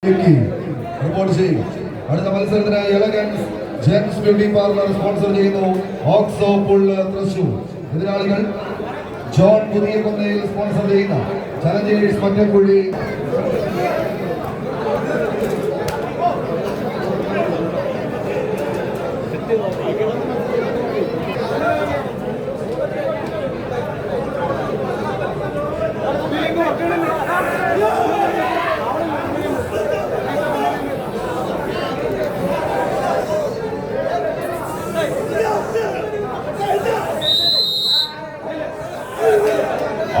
Report ചെയ്യും. അടുത്ത മത്സരത്തിനായി elegance gents beauty parlour sponsor ചെയ്യുന്നു ഓക്സോ പുള്ള് തൃശൂർ. എതിരാളികൾ ജോൺ പുതിയകൊന്നയിൽ സ്പോൺസർ ചെയ്യുന്ന ചലഞ്ചേഴ്സ് മറ്റക്കുഴി.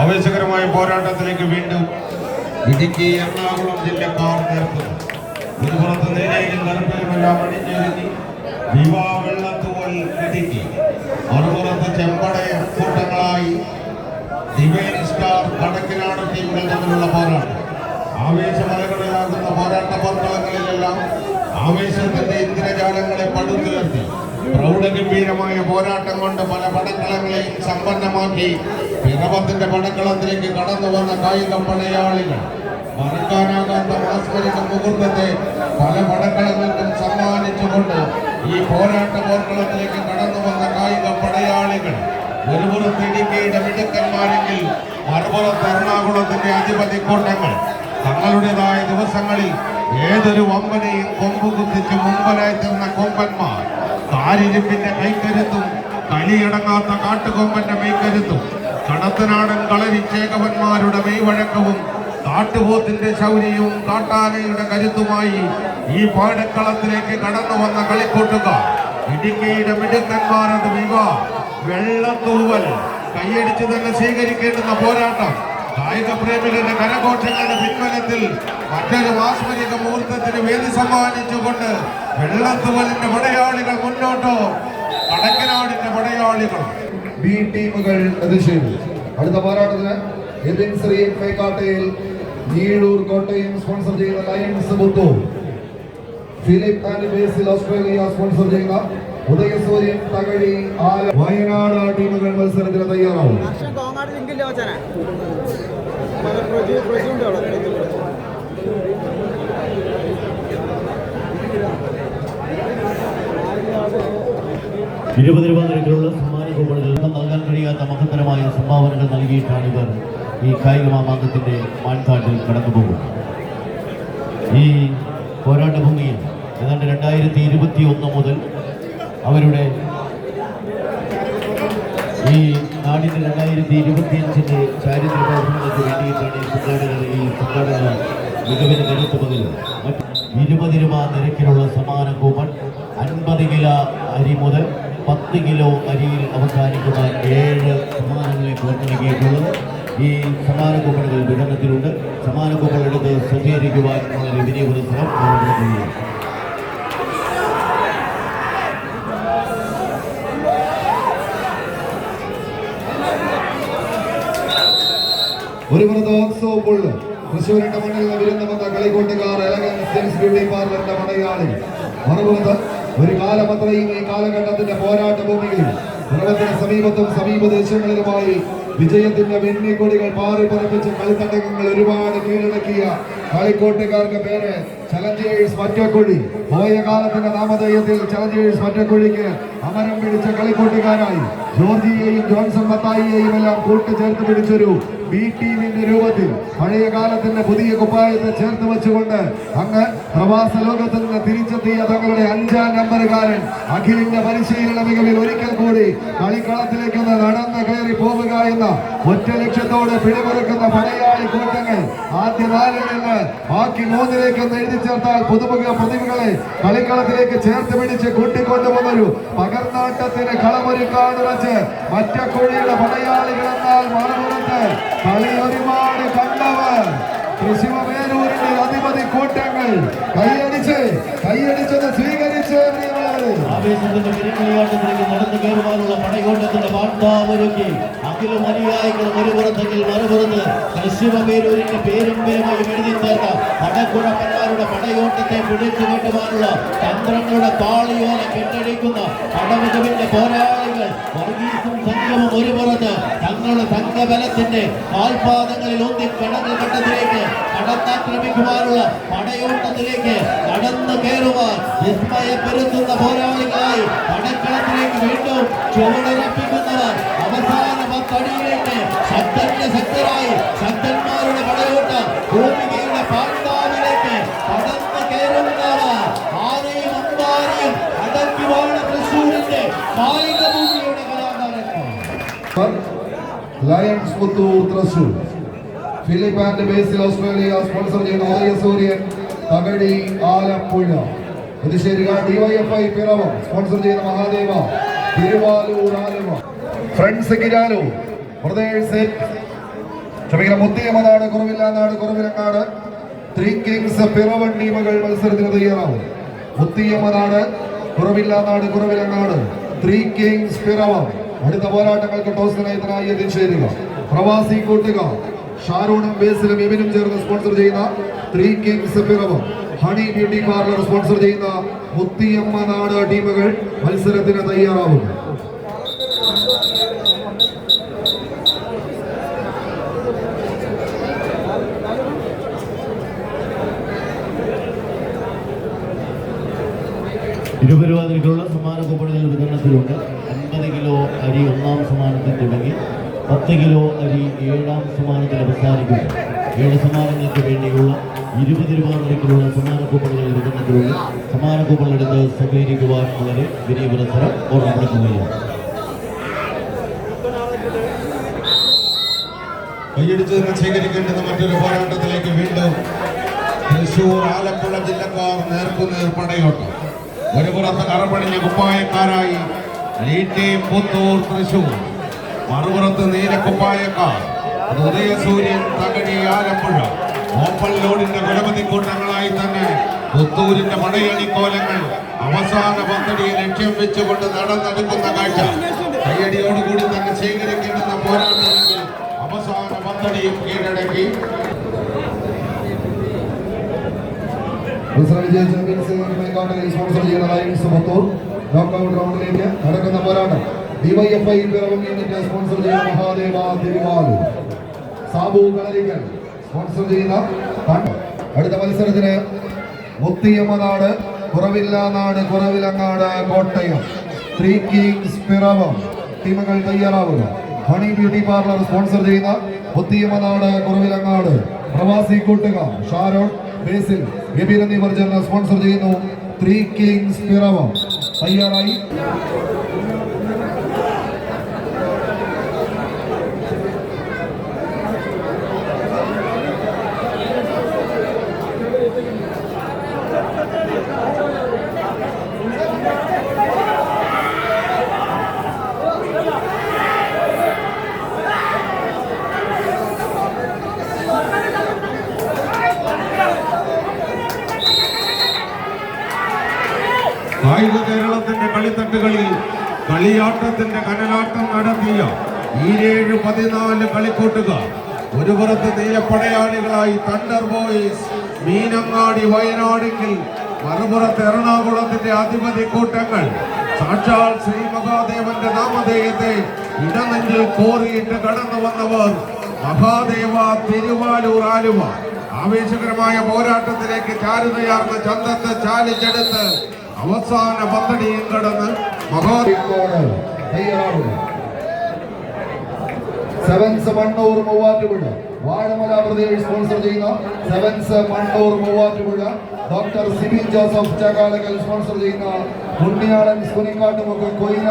ആവേശകരമായ പോരാട്ടത്തിലേക്ക് വീണ്ടും ഇടുക്കി എറണാകുളം ജില്ലക്കാർ നേർക്കുന്നു. ഒരു പുറത്ത് നേരെയും കറുപ്പിലുമെല്ലാം അണിഞ്ഞൊരുങ്ങി വിവാ വെള്ളത്തൂവൽ ഇടുക്കി, മറുപുറത്ത് ചെമ്പടയ കൂട്ടങ്ങളായി ഡിവൈൻ സ്റ്റാർ കടക്കിനാട് ടീമുകൾ തമ്മിലുള്ള പോരാട്ടം. ആവേശമലകളിലാകുന്ന പോരാട്ട പോർക്കളങ്ങളിലെല്ലാം ആവേശത്തിന്റെ ഇന്ദ്രജാലങ്ങളെ പടുത്തുയർത്തി പ്രൗഢഗംഭീരമായ പോരാട്ടം കൊണ്ട് പല പടക്കളങ്ങളെയും സമ്പന്നമാക്കി പിറവത്തിന്റെ പടക്കളത്തിലേക്ക് കടന്നു വന്ന കായിക പടയാളികൾ മറക്കാനാകാത്ത മാസ്മരിക മുഹൂർത്തത്തെ പല പടക്കളങ്ങൾക്കും സമ്മാനിച്ചുകൊണ്ട് ഈ പോരാട്ട പോർക്കളത്തിലേക്ക് കടന്നു വന്ന കായിക പടയാളികൾ ഒരു പുറത്ത് ഇടുക്കിയുടെ മിടുക്കന്മാരെങ്കിൽ മറുപുറത്ത് എറണാകുളത്തിന്റെ അധിപതി കൂട്ടങ്ങൾ തങ്ങളുടേതായ ദിവസങ്ങളിൽ ഏതൊരു വമ്പനെയും കൊമ്പ് കുത്തിച്ച് മുമ്പനായി തീർന്ന കൊമ്പന്മാർ. കാരിരിപ്പിന്റെ കൈക്കരുത്തും കലിയടങ്ങാത്ത കാട്ടുകൊമ്പന്റെ മെയ്ക്കരുത്തും കടത്തനാടൻ കളരിച്ചേകവന്മാരുടെ മെയ്വഴക്കവും കാട്ടുപോത്തിന്റെ ശൗര്യവും കാട്ടാനയുടെ കരുത്തുമായി ഈ പാടക്കളത്തിലേക്ക് കടന്നു വന്ന കളിക്കൂട്ടുകാർ ഇടുക്കിയുടെ മിടുക്കന്മാരത് വിവാ വെള്ളത്തൂവൽ കൈയടിച്ച് തന്നെ സ്വീകരിക്കേണ്ടുന്ന പോരാട്ടം. കായിക പ്രേമികളുടെ കരഘോഷങ്ങളുടെ പിൻബലത്തിൽ മറ്റൊരു മാസ്മരിക മുഹൂർത്തത്തിന് വേദി സമ്മാനിച്ചുകൊണ്ട് വെള്ളത്തൂവലിന്റെ പടയാളികൾ മുന്നോട്ടോ, കടക്കനാടിന്റെ പടയാളികൾ ബി ടീമുകൾ എതിർശേരി. അടുത്ത പോരാട്ടത്തിന് എബിൻ ശ്രീ പേക്കാട്ടയിൽ നീഴൂർ കോട്ടയം സ്പോൺസർ ചെയ്യുന്ന lions Puthur, Philip and Basil Australia sponsor ചെയ്യുന്ന ഉദയസൂര്യൻ തകഴി വയനാട് ടീമുകൾ മത്സരത്തിന് തയ്യാറാവും. ₹20 നിരക്കിലുള്ള സമ്മാന കൂപ്പണുകൾ നൽകാൻ കഴിയാത്ത മഹത്തരമായ സംഭാവനകൾ നൽകിയിട്ടാണ് ഇവർ ഈ കായിക മാമാങ്കത്തിന്റെ മാൻകാട്ടിൽ കടന്നുപോകും. ഈ പോരാട്ട ഭൂമിയിൽ ഏതാണ്ട് 2021 മുതൽ അവരുടെ ഈ നാടിൻ്റെ 2025 ചാരിത്ര പ്രവർത്തനങ്ങൾക്ക് വേണ്ടിയിട്ടാണ് ഈ സംഘാടകർ മികവിന് കരുത്ത് പകരുന്നത്. ₹20 നിരക്കിലുള്ള സമ്മാന കൂപ്പൺ 50 കിലോ അരി മുതൽ 10 കിലോ അരിയിൽ അവസാനിക്കുന്ന 7 സമ്മാനങ്ങളെ പുറത്തിറക്കിയിട്ടുള്ളത്. ഈ സമ്മാന കൂപ്പണുകൾ വിതരണത്തിലുണ്ട്. സമ്മാന കൂപ്പൺ എടുത്ത് സ്വീകരിക്കുവാനുള്ള വിധിയെ പുരസ്കാരം നൽകുകയാണ്. ഒരു പുറത്ത് ഓക്സോ പുള്ള് തൃശ്ശൂരിന്റെ മണ്ണിൽ വിരുന്ന് വന്ന കളിക്കൂട്ടുകാർ എലഗൻസ് ജെൻസ് ബ്യൂട്ടി പാർലറിന്റെ പടയാളി. മറുപുറത്ത് ഒരു കാലമത്രയും ഈ കാലഘട്ടത്തിന്റെ പോരാട്ട ഭൂമിയിൽ പിറവത്തിന് സമീപത്തും സമീപ ദേശങ്ങളിലുമായി വിജയത്തിന്റെ വെണ്ണിക്കൊടികൾ പാറി പറപ്പിച്ച് കളിത്തട്ടകങ്ങൾ ഒരുപാട് കീഴടക്കിയ കളിക്കോട്ടുകാർക്ക് പേര് ചലഞ്ചേഴ്സ് മറ്റക്കുഴി. പോയ കാലത്തിന്റെ നാമധേയത്തിൽ ചലഞ്ചേഴ്സ് മറ്റക്കുഴിക്ക് അമരം പിടിച്ച കളിക്കൂട്ടുകാരായി ജോർജിയെയും ജോൺസൺ മത്തായിയെയും എല്ലാം കൂട്ടുചേർത്ത് പിടിച്ചൊരു ബി ടീമിന്റെ രൂപത്തിൽ പഴയ കാലത്തിന്റെ പുതിയ കുപ്പായത്തെ ചേർത്ത് വെച്ചുകൊണ്ട് അങ്ങ് പ്രവാസ ലോകത്ത് നിന്ന് തിരിച്ചെത്തിയ തങ്ങളുടെ 5ാം നമ്പറുകാരൻ അഖിലിന്റെ പരിശീലന മികവിൽ ഒരിക്കൽ കൂടി കളിക്കളത്തിലേക്കൊന്ന് നടന്ന് കയറി പോവുക എന്ന ഒറ്റ ലക്ഷ്യത്തോടെ പിടിമുറുക്കുന്ന പടയാളി കൂട്ടങ്ങൾ ആദ്യ 4-ൽ നിന്ന് ബാക്കി 3-ലേക്ക് എഴുതി ചേർത്താൽ പുതുമുഖ പ്രതിഭകളെ കളിക്കളത്തിലേക്ക് ചേർത്ത് പിടിച്ച് കൂട്ടിക്കൊണ്ടുവന്നൊരു പകർന്നാട്ടത്തിന് കളമൊരുക്കാട് വെച്ച് മറ്റക്കുഴിയുടെ പടയാളികൾ എന്നാൽ മറുപുറത്ത് കളി ഒരുപാട് കണ്ടവർ തൃശ്ശൂരിന്റെ അധിപതി കൂട്ടങ്ങൾ കൈയടിച്ചത് സ്വീകരിച്ച് ആവേശത്തിന്റെ പെരുങ്കളിയാട്ടത്തിലേക്ക് നടന്നു കയറുവാനുള്ള പടയോട്ടത്തിന്റെ വാർത്താവൊരുക്കി ലക്ഷക്കണക്കിലും അനുയായികളും ഒരു പുറത്തെങ്കിൽ മറുപുറത്ത് തൃശ്ശിവപേരൂരിന്റെ പേരും പേരുമായി എഴുതി ചേർത്ത പടക്കുഴപ്പന്മാരുടെ പടയോട്ടത്തെ പിടിച്ചു കെട്ടുവാനുള്ള തന്ത്രങ്ങളുടെ താളിയോല കെട്ടടിക്കുന്ന പടമികവിന്റെ പോരാളികൾ വർഗീസും സംഘവും ഒരു പുറത്ത് തങ്ങളുടെ സംഘബലത്തിന്റെ കാൽപാദങ്ങളിൽ ഒന്നി കടന്നു ഘട്ടത്തിലേക്ക് കടന്നാക്രമിക്കുവാനുള്ള പടയോട്ടത്തിലേക്ക് കടന്നു കയറുവാൻ വിസ്മയപ്പെടുത്തുന്ന പോരാളികളായി പടക്കളത്തിലേക്ക് വീണ്ടും ചുവടുറപ്പിക്കുന്നവർ അവസാന പത്തടിയിലേക്ക് ശക്തരായി ശക്തന്മാരുടെ പടയോട്ടം ഭൂമികയുടെ പാണ്ഡാവിലേക്ക് കടന്നു കയറുന്നവർ ആനയും അമ്പാരിയും അടക്കിവാണ് തൃശ്ശൂരിന്റെ കായിക ഭൂമിയുടെ കലാകാരന്മാർ. Lions Puthur Thrissur, Philip and Basil Australia sponsor ചെയ്യുന്ന ഉദയസൂര്യൻ തകഴി ആലപ്പുഴ, പുതുശ്ശേരിക്കാർ ഡിവൈഎഫ്ഐ പിറവം സ്പോൺസർ ചെയ്യുന്ന മഹാദേവ തിരുവാലൂർ ആലുവ, ഫ്രണ്ട്സ് കിരാലു പ്രദേശ് മുത്തിയമനാട് കുറവില്ലാനാട് കുറവിലങ്ങാട്, ത്രീ കിങ്സ് പിറവൻ ടീമുകൾ മത്സരത്തിന് തയ്യാറാവും. മുത്തിയമനാട് കുറവില്ലാനാട് കുറവിലങ്ങാട്, ത്രീ കിങ്സ് പിറവം. അടുത്ത പോരാട്ടങ്ങൾക്ക് ടോസ് നയത്തിനായി എത്തിച്ചേരുക. പ്രവാസി കൂട്ടുകാർ ഷാരൂണും ബേസിലും എബിനും ചേർന്ന് സ്പോൺസർ ചെയ്യുന്ന three kings Piravom, honey beauty parlour sponsor ചെയ്യുന്ന മുത്തിയമ്മനാട് ടീമുകൾ മത്സരത്തിന് തയ്യാറാവും. ഇരുപരുവാതിലേക്കുള്ള സമ്മാന കൂപ്പണുകൾ വിതരണത്തിലുണ്ട്. 50 കിലോ അരി ഒന്നാം സമ്മാനത്തിൽ തുടങ്ങി 10 കിലോ അരി 7ാം സമ്മാനത്തിൽ അവസാനിക്കുന്നു. 7 സമ്മാനങ്ങൾക്ക് വേണ്ടിയുള്ള 20 രൂപ നിരക്കിലുള്ള സമ്മാന കൂപ്പണുകൾ വിതരണത്തിലുണ്ട്. സമ്മാന കൂപ്പണെടുത്ത് സഹകരിക്കുവാൻ വളരെ വിനയപുരസരം ഓർമ്മപ്പെടുത്തുകയാണ്. കൈയടിച്ച് നിന്ന് സ്വീകരിക്കേണ്ടുന്ന മറ്റൊരു പോരാട്ടത്തിലേക്ക് വീണ്ടും തൃശ്ശൂർ ആലപ്പുഴ ജില്ലക്കാർ നേർക്കുനേർ പടയോട്ടം. ഒരു പുറത്ത് കറപണിഞ്ഞ കുപ്പായക്കാരായി ലീറ്റയും പുത്തൂർ തൃശ്ശൂർ, മറുപുറത്ത് നീലക്കുപ്പായക്കാർ ഉദയസൂര്യൻ തകഴി ആലപ്പുഴ. ഓപ്പൺ ലോഡിന്റെ കുലപതി കൂട്ടങ്ങളായി തന്നെ പുത്തൂരിന്റെ പടയണിക്കോലങ്ങൾ അവസാന പദ്ധതിയെ ലക്ഷ്യം വെച്ചുകൊണ്ട് നടന്നെടുക്കുന്ന കാഴ്ച. കയ്യടിയോടുകൂടി തന്നെ സ്വീകരിക്കേണ്ടുന്ന പോരാട്ടമെങ്കിൽ അവസാന പദ്ധതിയും കീഴടക്കി സ്പോൺസർ ചെയ്യുന്ന ലയൺസ് പുത്തൂർ നോക്കൌട്ട് റൗണ്ടിലേക്ക് നടക്കുന്ന പോരാട്ടം. ഡിവൈഎഫ്ഐ പിറവം യൂണിറ്റ് സ്പോൺസർ ചെയ്യുന്ന മഹാദേവ തിരുവാലൂർ, സാബു കളരിക്കൽ സ്പോൺസർ ചെയ്യുന്ന അടുത്ത മത്സരത്തിന് മുത്തിയമ്മനാട് കുറവില്ലാനാട് കുറവിലങ്ങാട് കോട്ടയം, ത്രീ കിങ്സ് പിറവം ടീമുകൾ തയ്യാറാവുക. ഹണി ബ്യൂട്ടി പാർലർ സ്പോൺസർ ചെയ്യുന്ന മുത്തിയമ്മനാട് കുറവിലങ്ങാട്, പ്രവാസി കൂട്ടുകാർ ഷാരോൺ ബേസിൽ ഗബീർ എന്നിവർ ചേർന്ന് സ്പോൺസർ ചെയ്യുന്നു ത്രീ കിങ്സ് പിറവം. തയ്യാറായി കായിക കേരളത്തിന്റെ കളിത്തട്ടുകളിൽ കളിയാട്ടത്തിന്റെ കനലാട്ടം നടത്തിയ 14 കളിക്കൂട്ടുകാർ ഒരു പുറത്ത് നീലപ്പടയാളികളായി തണ്ടർ ബോയ്സ് മീനങ്ങാടി വയനാടിൽ, മറുപുറത്ത് എറണാകുളത്തിന്റെ അധിപതി കൂട്ടങ്ങൾ സാക്ഷാൽ ശ്രീ മഹാദേവന്റെ നാമധേയത്തെ ഇടനെഞ്ചിൽ കോറിയിട്ട് കടന്നു വന്നവർ മഹാദേവ തിരുവാലൂർ ആലുവ. ആവേശകരമായ പോരാട്ടത്തിലേക്ക് ചാരുതയാർന്ന ചന്തത്തെ ചാലിച്ചെടുത്ത് അവസാന പദ്ധതിയും കടന്ന് സെവൻസ് മണ്ണൂർ മൂവാറ്റുപുഴ, വാഴമല പ്രദേശ് സ്പോൺസർ ചെയ്യുന്ന sevens Mannur Muvattupuzha, doctor Sibin Joseph Chakalakkal sponsor ചെയ്യുന്ന ഉണ്ണിയാടൻ കുനിക്കാട്ടുമുക്ക് കൊയിന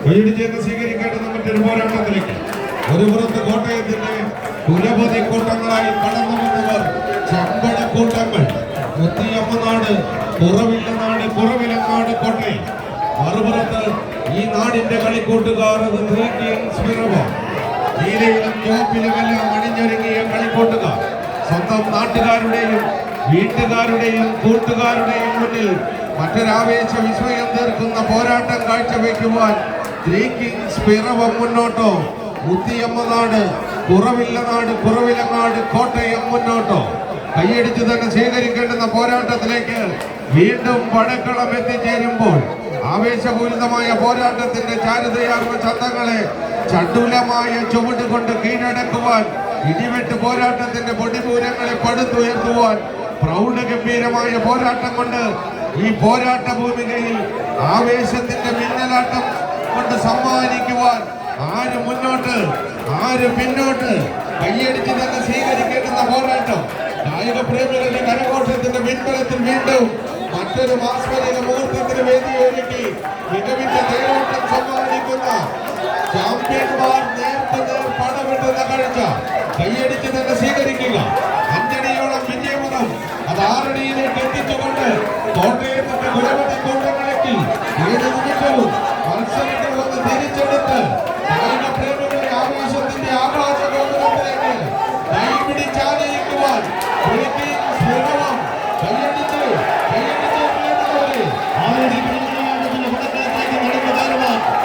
കൈയടിച്ചേക്ക് സ്വീകരിക്കേണ്ടുന്ന മറ്റൊരു പോരാട്ടത്തിലേക്ക്. ഒരു പുറത്ത് കോട്ടയത്തിന്റെ കുലപതി കൂട്ടങ്ങളായി കടന്നു വന്നവർ ചെമ്പടക്കൂട്ടങ്ങൾ, മുത്തിയമ്മനാട്, കുറവില്ലനാട്, കുറവിലങ്ങാട് കോട്ടയം. മറുപുറത്ത് ഈ നാടിന്റെ കളിക്കൂട്ടുകാർ നീലയിലും ചുവപ്പിലുമെല്ലാം അണിഞ്ഞൊരുങ്ങിയ കളിക്കൂട്ടുകാർ സ്വന്തം നാട്ടുകാരുടെയും വീട്ടുകാരുടെയും കൂട്ടുകാരുടെയും മുന്നിൽ മറ്റൊരാവേശ വിസ്മയം തീർക്കുന്ന പോരാട്ടം കാഴ്ചവെക്കുവാൻ ത്രീ കിങ്സ് പിറവം മുന്നോട്ടോ, മുത്തിയമ്മനാട്, കുറവില്ലനാട്, കുറവിലങ്ങാട് കോട്ടയം മുന്നോട്ടോ. കൈയടിച്ച് തന്നെ സ്വീകരിക്കേണ്ടുന്ന പോരാട്ടത്തിലേക്ക് വീണ്ടും പടക്കളം എത്തിച്ചേരുമ്പോൾ ആവേശപൂരിതമായ പോരാട്ടത്തിന്റെ ചാരുതയാർന്ന ചന്തങ്ങളെ ചടുലമായ ചുവട് കൊണ്ട് കീഴടക്കുവാൻ, ഇടിവെട്ട് പോരാട്ടത്തിന്റെ പൊടിപൂരങ്ങളെ പടുത്തുയർത്തുവാൻ, പ്രൗഢഗംഭീരമായ പോരാട്ടം കൊണ്ട് ഈ പോരാട്ട ഭൂമികയിൽ ആവേശത്തിന്റെ മിന്നലാട്ടം കൊണ്ട് സമ്മാനിക്കുവാൻ ആര് മുന്നോട്ട് ആര് പിന്നോട്ട്. കൈയടിച്ച് തന്നെ സ്വീകരിക്കേണ്ടുന്ന പോരാട്ടം കായിക പ്രേമികളുടെ കരഘോഷത്തിന്റെ പിൻബലത്തിൽ വീണ്ടും മറ്റൊരു മാസ്മരിക മുഹൂർത്തത്തിന് വേദിയൊരുക്കി മികവിന്റെ തേരോട്ടം സമ്മാനിക്കുന്ന ചാമ്പ്യന്മാർ നേർ പടവെട്ടുന്ന കാഴ്ച കൈയടിച്ച് തന്നെ സ്വീകരിക്കുക. അഞ്ചടിയോളം വിജയപദം അത് 6 അടിയിലേക്ക് എത്തിച്ചുകൊണ്ട് കോട്ടയത്തിന്റെ കുലപതി കൂട്ടങ്ങളെത്തി ഏത് നിമിഷവും മത്സരങ്ങൾ വന്ന് തിരിച്ചെടുത്ത് കായിക പ്രേമികളുടെ ആവേശത്തിന്റെ ആകാശ ഗോപുരത്തിലേക്ക് കൈപിടിച്ചാനയിക്കുവാൻ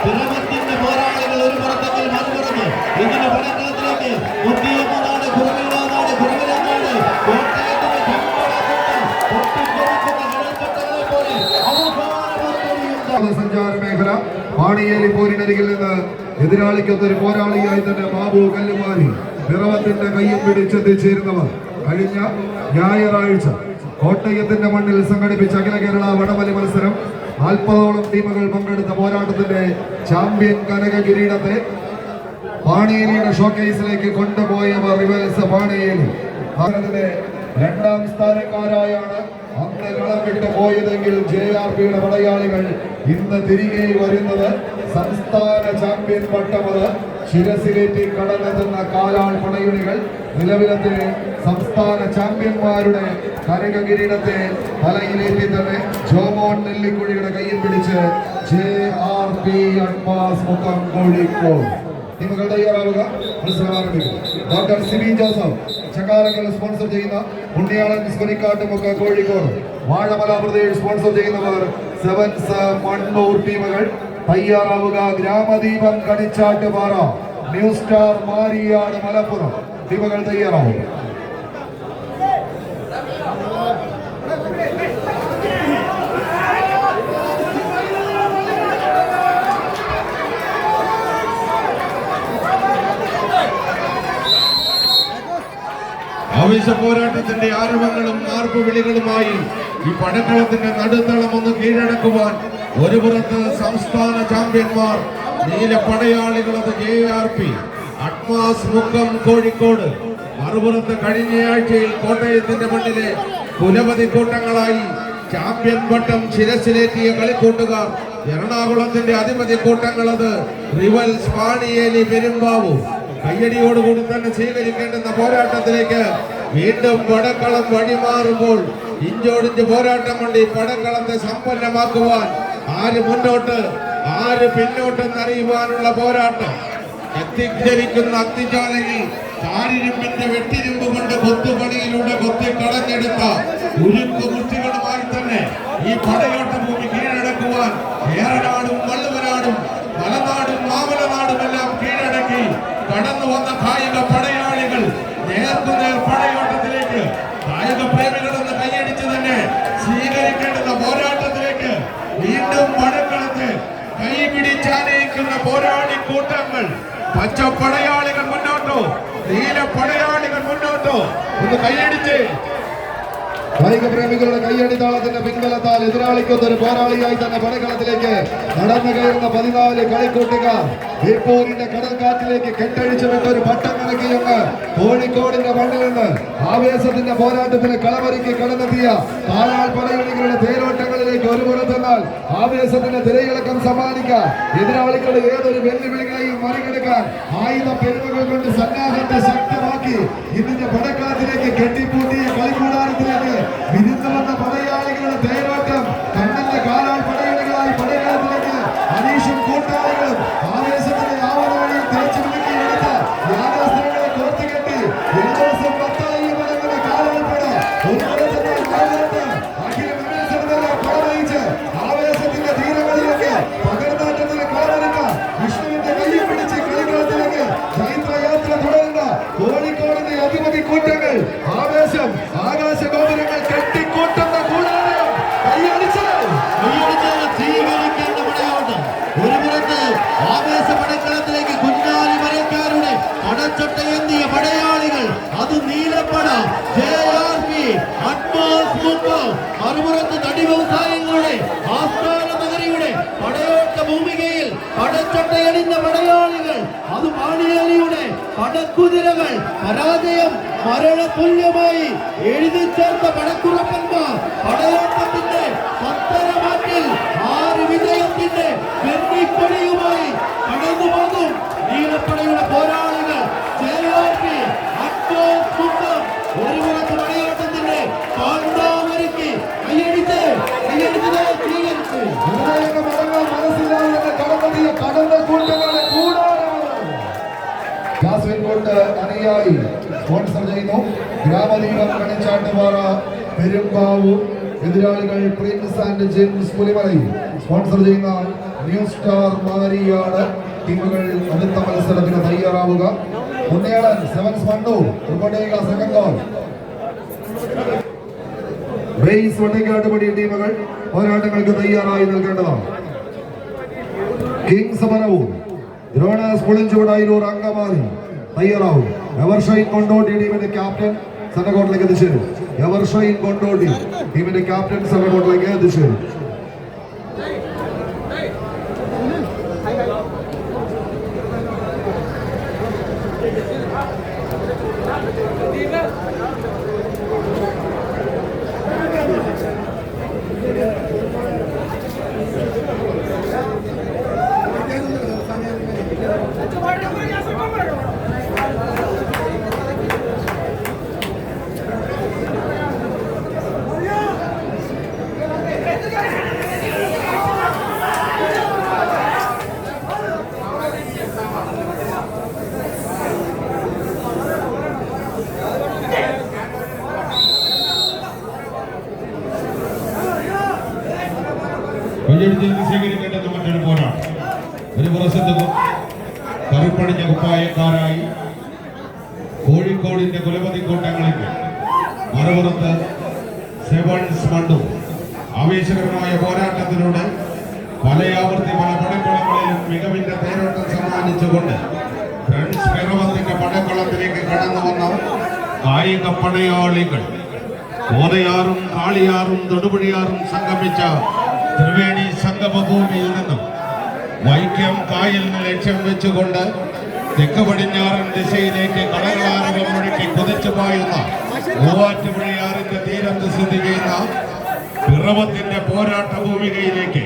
പിറവത്തിന്റെ പോരാളികൾ ഒരു പുറത്തെങ്കിൽ മറുപുറത്ത് ഇതിന്റെ പടക്കളത്തിലേക്ക് മുത്തിയമ്മനാട്, കുറവില്ലനാട്, കുറവിലങ്ങാട് കോട്ടയത്തിന്റെ സഞ്ചാര മേഖല പാണിയേലി പോരിനരികിൽ നിന്ന് എതിരാളിക്കൊത്തൊരു പോരാളിയായി തന്നെ ബാബു കല്ലുമാരി പിറവത്തിന്റെ കയ്യും പിടിച്ചെത്തിച്ചേരുന്നവർ കഴിഞ്ഞ ഞായറാഴ്ച കോട്ടയത്തിന്റെ മണ്ണിൽ സംഘടിപ്പിച്ച അഖില കേരള വടംവലി മത്സരം 40ഓളം ടീമുകൾ പങ്കെടുത്ത പോരാട്ടത്തിന്റെ ചാമ്പ്യൻ കനക കിരീടത്തെ പാണിയേലിയുടെ ഷോക്കേസിലേക്ക് കൊണ്ടുപോയവർ റിവൽസ് പാണിയേലി. ഭാരതത്തിന്റെ 2ാം സ്ഥാനക്കാരായാണ് അന്ന് കളം വിട്ടു പോയതെങ്കിൽ JRPയുടെ പടയാളികൾ ഇന്ന് തിരികെ വരുന്നത് സംസ്ഥാന ചാമ്പ്യൻ പട്ടമത് ശിരസിലേറ്റി കടന്നെത്തുന്ന കാലാൾ പടയുണികൾ നിലവിലത്തെ സംസ്ഥാന ചാമ്പ്യന്മാരുടെ കനക കിരീടത്തെ തലയിലേറ്റി തന്നെ ജോമോൻ നെല്ലിക്കുഴിയുടെ കയ്യിൽ പിടിച്ച് JRP അഡ്വാൻസ് മുഖം കോഴിക്കോട്. ടീമുകൾ തയ്യാറാവുക, മത്സരം ആരംഭിക്കും. ഡോക്ടർ സിബി ജോസഫ് ചക്കാരങ്ങൾ സ്പോൺസർ ചെയ്യുന്ന പുണ്യാളൻ സ്കുനിക്കാട്ടുമുക്ക് കോഴിക്കോട്, വാഴമല പ്രദേശ് സ്പോൺസർ ചെയ്യുന്നവർ സെവൻസ് മണ്ണൂർ ടീമുകൾ തയ്യാറാവുക. ഗ്രാമദീപം കണിച്ചാട്ടുപാറ, ന്യൂ സ്റ്റാർ മാരിയാട് മലപ്പുറം ടീമുകൾ തയ്യാറാവുക. ആവേശ പോരാട്ടത്തിന്റെ ആരവങ്ങളും ആർപ്പുവിളികളുമായി ഈ പടക്കളത്തിന്റെ നടുത്തളം ഒന്ന് കീഴടക്കുവാൻ ഒരു പുറത്ത് സംസ്ഥാന ചാമ്പ്യന്മാർ നീല പടയാളികളത് JRP അഡ്വാൻസ് മുക്കം കോഴിക്കോട്, മറുപുറത്ത് കഴിഞ്ഞയാഴ്ചയിൽ കോട്ടയത്തിന്റെ മണ്ണിലെ കുലപതി കൂട്ടങ്ങളായി ചാമ്പ്യൻ പട്ടം ശിരസിലേറ്റിയ കളിക്കൂട്ടുകാർ എറണാകുളത്തിന്റെ അധിപതി കൂട്ടങ്ങളത് റിവൽസ് പാണിയേലി പെരുമ്പാവൂർ. കയ്യടിയോടുകൂടി തന്നെ സ്വീകരിക്കേണ്ടുന്ന പോരാട്ടത്തിലേക്ക് വീണ്ടും പടക്കളം വഴിമാറുമ്പോൾ ഇഞ്ചോടിഞ്ച് പോരാട്ടം കൊണ്ട് ഈ പടക്കളത്തെ സമ്പന്നമാക്കുവാൻ ആര് മുന്നോട്ട് ആര് പിന്നോട്ടെന്നറിയുവാനുള്ള പോരാട്ടം. കത്തിക്കരിക്കുന്ന അഗ്നിജ്വാലയിൽ കാരിരുമ്പിന്റെ വെട്ടിരുമ്പ് കൊണ്ട് കൊത്തുപണിയിലൂടെ കൊത്തിക്കളഞ്ഞെടുത്ത ഉരുക്കുകുട്ടികളുമായി തന്നെ ഈ പടയോട്ട ഭൂമി കീഴടക്കുവാൻ ഏറനാടും വള്ളുവനാടും മലനാടും മാമലനാടുമെല്ലാം കീഴടക്കി കടന്നു വന്ന കായിക പടയാളികൾ നേർക്കുനേർ പടയോട്ടത്തിലേക്ക് കായിക പ്രേമികളെന്ന് കൈയടിച്ച് തന്നെ സ്വീകരിക്കേണ്ടുന്ന പോരാട്ടത്തിലേക്ക് വീണ്ടും പടക്കളത്ത് കൈപിടിച്ചാനയിക്കുന്ന പോരാളി കൂട്ടങ്ങൾ. പച്ച പടയാളികൾ മുന്നോട്ടോ, നീല പടയാളികൾ മുന്നോട്ടോ, ഒന്ന് കൈയടിച്ച് കായിക പ്രേമികളുടെ കയ്യടി താളത്തിന്റെ പിൻബലത്താൽ എതിരാളിക്കുന്ന ഒരു പോരാളിയായി തന്നെ പടകളത്തിലേക്ക് നടന്നു കയറുന്ന 14 കളിക്കൂട്ടുകാർ ബേപ്പൂരിന്റെ കടൽക്കാറ്റിലേക്ക് കെട്ടഴിച്ചു വിട്ട ഒരു പട്ടം കണക്കിയൊന്ന് കോഴിക്കോടിന്റെ മണ്ണിൽ നിന്ന് ആവേശത്തിന്റെ പോരാട്ടത്തിന് കളമൊരുക്കി കടന്നെത്തിയ കാലാൾ പടയണികളുടെ തേരോട്ടങ്ങളിലേക്ക് ഒരു പുറത്തെന്നാൽ ആവേശത്തിന്റെ തിരയിളക്കം സമ്മാനിക്കാൻ എതിരാളികളുടെ ഏതൊരു വെല്ലുവിളികളെയും മറികടക്കാൻ ആയുധ പെരുമകൾ കൊണ്ട് സന്നാഹത്തെ ശക്തമാക്കി ഇതിന്റെ പടക്കളത്തിലേക്ക് കെട്ടിപ്പൂട്ടിയ കളിക്കൂടാരത്തിലേക്ക് വിരുന്നു വന്ന പടയാളികളുടെ തേരോട്ടം കണ്ണന്റെ കാലാൾ പടയണികളായി പടയാളത്തിലേക്ക് അനീഷും കൂട്ടാളികളും ആവേശത്തിന്റെ ആവതവണിയിൽ തിരിച്ചു വിളിക്കിയെടുത്ത യാഥാസ്ഥിതികളെ കോർത്തുകെട്ടി ദിവസം 10 മടങ്ങുന്ന കാലാൾപ്പട അഖില വിമർശനത്തിലെ പടവഹിച്ച് ആവേശത്തിന്റെ തീരങ്ങളിലേക്ക് പകർന്നാട്ടത്തിന് കളമൊരുക്ക വിഷ്ണുവിന്റെ കയ്യിൽ പിടിച്ച് കളിക്കളത്തിലേക്ക് ചൈത്രയാത്ര തുടരുന്ന കോഴിക്കോടിന്റെ അധിപതി കൂട്ടങ്ങൾ ആവേശം ആകാശ ഗോപുരങ്ങൾ കെട്ടിക്കൂട്ടുന്ന കൂടാരം കൈയടിച്ച് സ്വീകരിക്കേണ്ട പടയോട്ടം ഒരു പുറത്ത് ആവേശ പടക്കളത്തിലേക്ക് കുഞ്ഞാലി മരക്കാരുടെ പടച്ചൊട്ടയെന്തിയ പടയാളികൾ അത് നീലപ്പട JRP അറ്റ്മോസ് മുക്കം മറുപുറത്ത് തടി വ്യവസായങ്ങളുടെ ആസ്ഥാന നഗരിയുടെ പടയോട്ട ഭൂമികയിൽ പടച്ചൊട്ടയണിഞ്ഞ പടയാളികൾ അത് മാണിയാലിയുടെ പടക്കുതിരകൾ പരാജയം മരണതുല്യമായി എഴുതി ചേർത്ത പടക്കുറപ്പന്മാർ പടയോട്ടത്തിന്റെ പത്തരമാറ്റിൽ 6 വിജയത്തിന്റെ വെന്നിക്കൊടിയുമായി കടന്നു പോകും നീലപ്പടയുടെ പോരാളികൾ JRP അറ്റ്മോസ് മുക്കം ഒരു പുറത്ത് പടയോട്ടത്തിന്റെ കാണ്ടാമൊരുക്കി കൈയടിച്ച് സ്വീകരിച്ചു ഹൃദയങ്ങൾ മടങ്ങാൻ മനസ്സിലാവുന്ന കടന്നെത്തിയ കടന്ന കൂട്ടങ്ങളുടെ കൂടാരമാണ് ജാസ്മിൻ കൊണ്ട് അനുയായി സ്പോൺസർ ചെയ്യുന്നു ഗ്രാമദീപം കണിച്ചാട്ടുപാറ പെരുമ്പാവൂർ എതിരാളികൾ പ്രിൻസ് ആൻഡ് ജെയിംസ് പുലിമലയിൽ സ്പോൺസർ ചെയ്യുന്ന ന്യൂ സ്റ്റാർ മാരിയാണ് ടീമുകൾ അടുത്ത മത്സരത്തിന് തയ്യാറാവുക മുന്നേളൻ സെവൻസ് മണ്ണൂർ റിപ്പോർട്ട് ചെയ്യുക സെക്കൻഡ് ഗോൾ ബേസ് വട്ടേക്കാട്ടുപടി ടീമുകൾ പോരാട്ടങ്ങൾക്ക് തയ്യാറായി നിൽക്കേണ്ടതാണ് കിങ്സ് മരവൂർ ദ്രോണാസ് പുളിഞ്ചുവടായിലൂർ അങ്കമാലി തയ്യാറാവും എവർഷൈൻ കൊണ്ടോട്ടി ടീമിന്റെ ക്യാപ്റ്റൻ സെനകോട്ടിലേക്ക് എത്തിച്ചേരും എവർഷൈൻ കൊണ്ടോട്ടി ടീമിന്റെ ക്യാപ്റ്റൻ സെനകോട്ടിലേക്ക് എത്തിച്ചേരും സ്വീകരിക്കേണ്ടത് മറ്റൊരു പോരാട്ടം ഒരു പുറത്ത് കറുപ്പണിഞ്ഞ കുപ്പായക്കാരായി കോഴിക്കോടിന്റെ കുലപതി കൂട്ടങ്ങളിലേക്ക് മറുപുറത്ത് സെവൻസ് മണ്ണൂർ ആവേശകരമായ പോരാട്ടത്തിലൂടെ പലയാവർത്തി പല പടക്കളങ്ങളിലും മികവിന്റെ തേരോട്ടം സമ്മാനിച്ചുകൊണ്ട് ഫ്രണ്ട്സ് പിറവത്തിന്റെ പടക്കളത്തിലേക്ക് കടന്നു വന്ന കായിക പടയാളികൾ കോതയാറും കാളിയാറും തൊടുപുഴയാറും സംഗമിച്ച ത്രിവേണി സംഗമഭൂമിയിൽ നിന്നും വൈക്കം കായലിന് ലക്ഷ്യം വെച്ചുകൊണ്ട് തെക്ക് പടിഞ്ഞാറൻ ദിശയിലേക്ക് കടകളാരവം മുഴക്കി കുതിച്ചു പായുന്ന മൂവാറ്റുപുഴയാറിന്റെ തീരത്ത് സ്ഥിതി ചെയ്യുന്ന പിറവത്തിന്റെ പോരാട്ട ഭൂമികയിലേക്ക്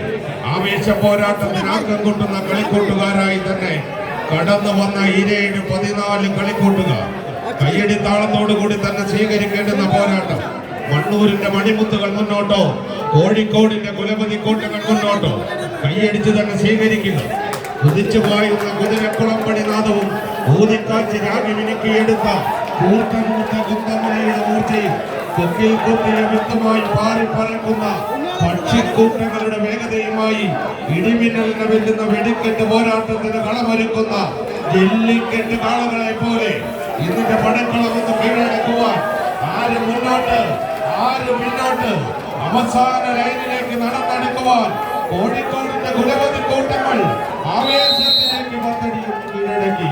ആവേശ പോരാട്ടത്തിന് ആക്കം കൊണ്ടുന്ന കളിക്കൂട്ടുകാരായി തന്നെ കടന്നു വന്ന 14 കളിക്കൂട്ടുകാർ കയ്യടി താളത്തോടുകൂടി തന്നെ സ്വീകരിക്കേണ്ടുന്ന പോരാട്ടം മണ്ണൂരിന്റെ മണിമുത്തുകൾ മുന്നോട്ടോ കോഴിക്കോടിന്റെ കുലപതി കൂട്ടങ്ങൾ മുന്നോട്ടോ കൈയടിച്ച് തന്നെ സ്വീകരിക്കുക കുതിച്ചു പായുന്ന കുതിരക്കുളമ്പടി നാദവും ഊതിക്കാച്ചി രാഗി മിനുക്കിയെടുത്ത കൂർക്കമൂത്ത കുന്തമലയുടെ മൂർച്ചയും കൊക്കിൽ കൊത്തിയ വ്യക്തമായി പാറി പറക്കുന്ന പക്ഷിക്കൂട്ടങ്ങളുടെ വേഗതയുമായി ഇടിമിന്നലിനെ വെല്ലുന്ന വെടിക്കെട്ട് പോരാട്ടത്തിന് കളമൊരുക്കുന്ന ജെല്ലിക്കെട്ട് കാളകളെ പോലെ ഇതിന്റെ പടക്കളമൊന്ന് കീഴടക്കുവാൻ ആര് മുന്നോട്ട് ആര് പിന്നോട്ട് അവസാന ലൈനിലേക്ക് നടന്നെടുക്കുവാൻ കോഴിക്കോടിന്റെ കുലപതി കൂട്ടങ്ങൾ ആവേശത്തിലേക്ക് പത്തടിയും കീഴടക്കി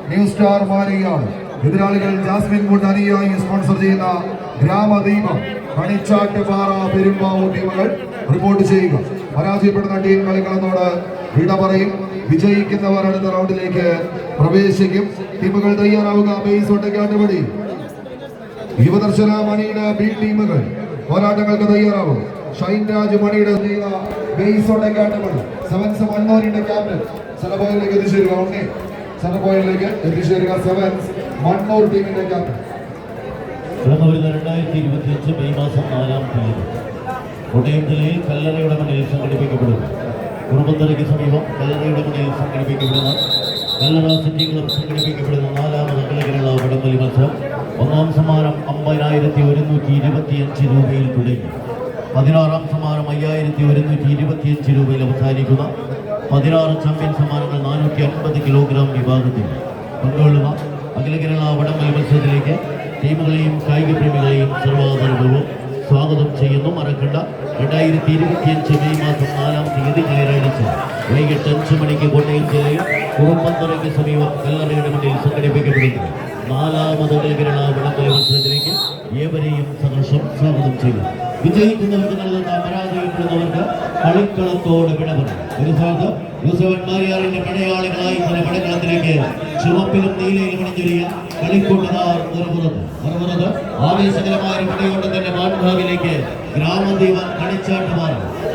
ന്യൂ സ്റ്റാർ മാരിയാണ് എതിരാളികൾ ജാസ്മിൻ വുഡ് അനുയായി സ്പോൺസർ ചെയ്യുന്ന ഗ്രാമദീപം കണിച്ചാട്ടുപാറ പെരുമ്പാവൂർ ടീമുകൾ റിപ്പോർട്ട് ചെയ്യുക. പരാജയപ്പെടുന്ന ടീം കളികളോട് വിട പറയും. വിജയിക്കുന്നവർ അടുത്ത റൗണ്ടിലേക്ക് പ്രവേശിക്കും. ടീമുകൾ തയ്യാറാവുക. ബേസ് ഒട്ടക്കാട്ടുപടി യുവദർശന മണിയുടെ ബി ടീമുകൾ പോരാട്ടങ്ങൾക്ക് തയ്യാറാവും. ഷൈൻ രാജ് മണിയുടെ ബേസ് ഒട്ടക്കാട്ടുപടി സെവൻസ് മണ്ണൂരിന്റെ ക്യാപ്റ്റൻ സെലബോയിലേക്ക് എത്തിച്ചേരുക. സെലബോയിലേക്ക് എത്തിച്ചേരുക. സെവൻസ് മണ്ണൂർ ടീമിന്റെ ക്യാപ്റ്റൻ. 2025 മെയ് മാസം 4-ാം തീയതി കോട്ടയം ജില്ലയിൽ കല്ലറയുടെ മണ്ണിൽ സംഘടിപ്പിക്കപ്പെടുന്നു. കുറുമ്പന്തറയ്ക്ക് സമീപം കല്ലറയുടെ മണ്ണിൽ സംഘടിപ്പിക്കപ്പെടുന്ന കല്ലറ സിറ്റി ക്ലബ് സംഘടിപ്പിക്കപ്പെടുന്ന 4ാമത് കേരള വടംവലി മത്സരം. 1ാം സമ്മാനം 50,125 രൂപയിൽ തുടങ്ങി 16ാം സമ്മാനം 5,125 രൂപയിൽ അവസാനിക്കുന്ന 16 ചാമ്പ്യൻ സമ്മാനങ്ങൾ 450 കിലോഗ്രാം വിഭാഗത്തിൽ പങ്കുകൊള്ളുക അഖില കേരള വടംവലി മത്സരത്തിലേക്ക് ടീമുകളെയും കായിക പ്രേമികളെയും സർവാദരവും സ്വാഗതം ചെയ്യുന്നു. മറക്കണ്ട 2025 മെയ് മാസം 4-ാം തീയതി ഞായറാഴ്ച വൈകിട്ട് 5 മണിക്ക് കോട്ടയം ജില്ലയിൽ കുറുമ്പന്തറയ്ക്ക് സമീപം കല്ലറയുടെ മണ്ണിൽ സംഘടിപ്പിക്കപ്പെടുന്നു 4ാമത് കേരള വടംവലി മത്സരത്തിലേക്ക് ഏവരെയും സഹർഷം സ്വാഗതം ചെയ്യുന്നു. വിജയിക്കുന്നവർക്ക് നൽകുന്ന പരാജയപ്പെടുന്നവർക്ക് കളിക്കളത്തോട് വിട പറയും. ഒരു സ്ഥലത്ത് യൂസഫൻ മാരിയാറിന്റെ പടയാളികളായി തന്നെ പടക്കളത്തിലേക്ക് ചുവപ്പിലും നീലയിലും അണിഞ്ഞൊരിയ കളിക്കൂട്ടുകാർ മറുപുറത്ത് ആവേശകരമായ പടയോട്ടത്തിന്റെ മാൻഭാവിലേക്ക് ഗ്രാമദീപം കണിച്ചാട്ടുമാർ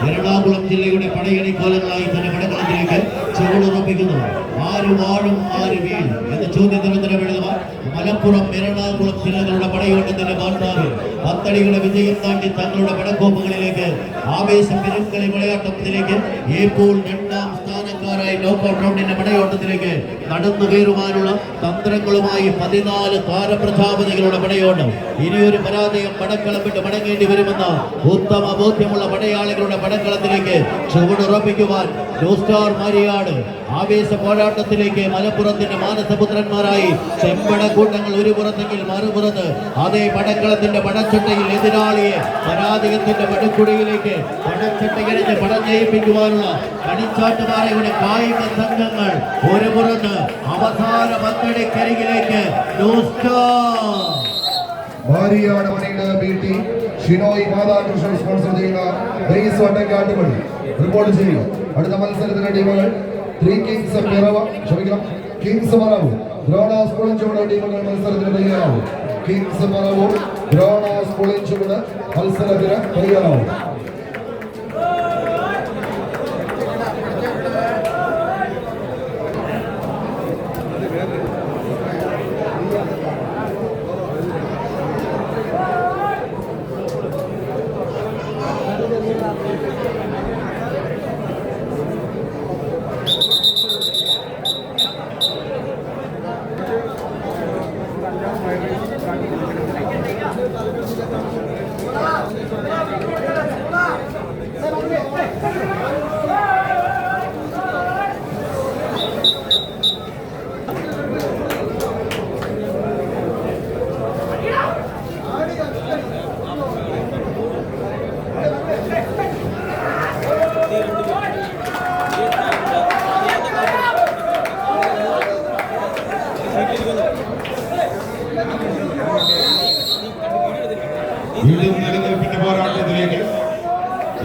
എറണാകുളം ജില്ലയുടെ പടയണിക്കോലങ്ങളായി തന്നെ പടക്കളത്തിലേക്ക് ചുവടുറപ്പിക്കുന്നു. ആര് വാഴും ആര് വീഴും എന്ന ചോദ്യത്തിന് ഉത്തരമെഴുതുക. മലപ്പുറം എറണാകുളം ജില്ലകളുടെ പടയോട്ടത്തിന്റെ മാൻഭാവിൽ പത്തടികളുടെ വിജയം താണ്ടി തങ്ങളുടെ പടക്കോപ്പുകളിലേക്ക് ആവേശം പെരുങ്കളി വിളയാട്ടത്തിലേക്ക് ഇപ്പോൾ 2ാം സ്ഥാനക്കാരായി നോക്കൌട്ട് റൗണ്ടിന്റെ പടയോട്ടത്തിലേക്ക് നടന്നു കയറുവാനുള്ള തന്ത്രങ്ങളുമായി 14 താരപ്രജാപതികളുടെ പടയോട്ടം. ഇനിയൊരു പരാജയം പടക്കളം വിട്ട് മടങ്ങേണ്ടി വരുമെന്ന ഉത്തമ ബോധ്യമുള്ള പടയാളികളുടെ പടക്കളത്തിലേക്ക് ചുവടുറപ്പിക്കുവാൻ ന്യൂ സ്റ്റാർ മാരിയാട് ആവേശ പോരാട്ടത്തിലേക്ക് മലപ്പുറത്തിന്റെ മാനസപുത്രന്മാരായി ചെമ്പടക്കൂട്ടങ്ങൾ ഒരു പുറത്തെങ്കിൽ മറുപുറത്ത് അതേ പടക്കളത്തിന്റെ പടച്ചട്ടയിൽ എതിരാളിയെ പരാജയത്തിന്റെ പടക്കുടിയിലേക്ക് പടച്ചട്ടയിലെ പടജയിപ്പിക്കുവാനുള്ള കണിച്ചാട്ടുപാറയുടെ കായിക സംഘങ്ങൾ ഒരു പുറത്ത് അവസാന പത്തടിക്കരികിലേക്ക് ന്യൂ സ്റ്റാർ മാരിയാട് മണിയുടെ ബി ടീം ഷിനോയ് മാതാകൃഷ്ണൻ സ്പോൺസർ ചെയ്യുന്ന ബേസ് ഒട്ടക്കാട്ടുപടി റിപ്പോർട്ട് ചെയ്യുക. അടുത്ത മത്സരത്തിന്റെ ടീമുകൾ 3 കിങ്സ് പറവൂർ ദ്രോണാസ് പുളിഞ്ചുവിട് ടീമുകൾ മത്സരത്തിന് തയ്യാറാവും. കിങ്സ് പറവൂർ ദ്രോണാസ് പുളിഞ്ചുവിട് മത്സരത്തിന് തയ്യാറാവും. വീണ്ടും നിലനിൽപ്പിന്റെ പോരാട്ടത്തിലേക്ക്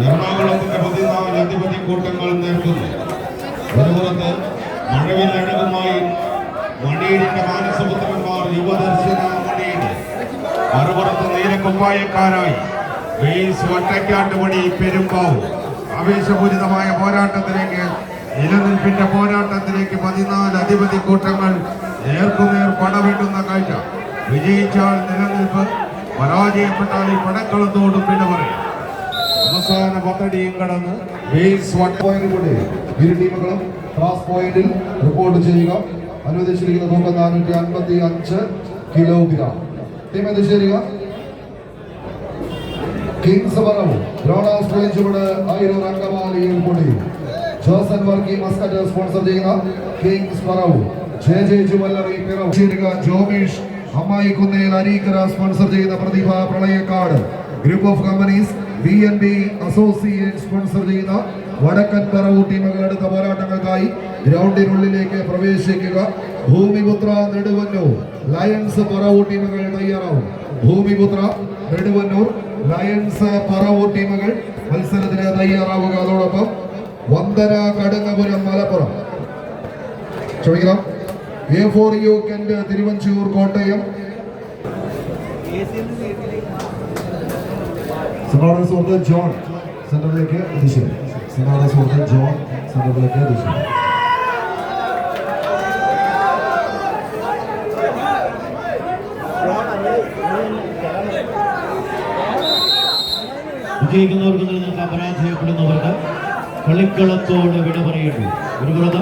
എറണാകുളത്തിന്റെ 14 അധിപതി കൂട്ടങ്ങൾ നേർക്കുന്നു. ഒരുപുറത്ത് മഴവില്ലഴകുമായി മണിയുടെ മാനസപുത്രന്മാർ യുവദർശന മണിയുടെ, മറുപുറത്ത് നീലക്കുപ്പായക്കാരായി ബേസ് വട്ടക്കാട്ടുപടി പെരുമ്പാവൂർ. ആവേശപൂരിതമായ പോരാട്ടത്തിലേക്ക് നിലനിൽപ്പിന്റെ പോരാട്ടത്തിലേക്ക് 14 അധിപതി കൂട്ടങ്ങൾ നേർക്കുനേർ പടവെട്ടുന്ന കാഴ്ച. വിജയിച്ചാൽ നിലനിൽപ്പ്, പരാജയപ്പെട്ടാൽ ഈ പടക്കളത്തോടും വിട പറയും. അവസാന പത്തടിയും കടന്ന് ബേസ് പോയിന്റ് ഇരു ടീമുകളും ക്ലാസ് പോയിന്റിൽ റിപ്പോർട്ട് ചെയ്യുക. അനുവദിച്ചിരിക്കുന്ന തൂക്കം 455 കിലോഗ്രാം. ടീം എത്തിച്ചേരുക. കിങ്സ് പറവൂർ ദ്രോണാസ് പുളിഞ്ചുവിട് 1000 അങ്കമാലിയിൽ കൂടി ജോസൻ വർക്കി മസ്കറ്റ് സ്പോൺസർ ചെയ്യുന്ന കിങ്സ് പറവൂർ ജെ ജുവല്ലറി പിറവ് ജോമേഷ് അമ്മായി കുന്നേൽ അരീക്കര സ്പോൺസർ ചെയ്യുന്ന Prathibha Pralayakkad group of companies BNB associate sponsor ചെയ്യുന്ന വടക്കൻ പറവൂർ ടീമുകൾ അടുത്ത പോരാട്ടങ്ങൾക്കായി ഗ്രൗണ്ടിനുള്ളിലേക്ക് പ്രവേശിക്കുക. ഭൂമിപുത്ര നെടുവന്നൂർ ലയൺസ് പറവൂർ ടീമുകൾ തയ്യാറാവും. ഭൂമിപുത്ര നെടുവന്നൂർ ലയൺസ് പറവൂർ ടീമുകൾ മത്സരത്തിന് തയ്യാറാവുക. അതോടൊപ്പം വന്ദന കടുങ്ങപുരം മലപ്പുറം, ക്ഷമിക്കണം, A4U കെന്റ് തിരുവഞ്ചൂർ കോട്ടയം, സനാടൻ സുഹൃത്ത് ജോൺ സെന്ററിലേക്ക് ദിശ, സനാടൻ സുഹൃത്ത് ജോൺ സെന്ററിലേക്ക് ദിശ. വിജയിക്കുന്നവർക്ക് നൽകുന്ന പരാജയപ്പെടുന്നവർക്ക് കളിക്കളത്തോട് വിട പറയുന്നു. ഒരു പുറത്ത്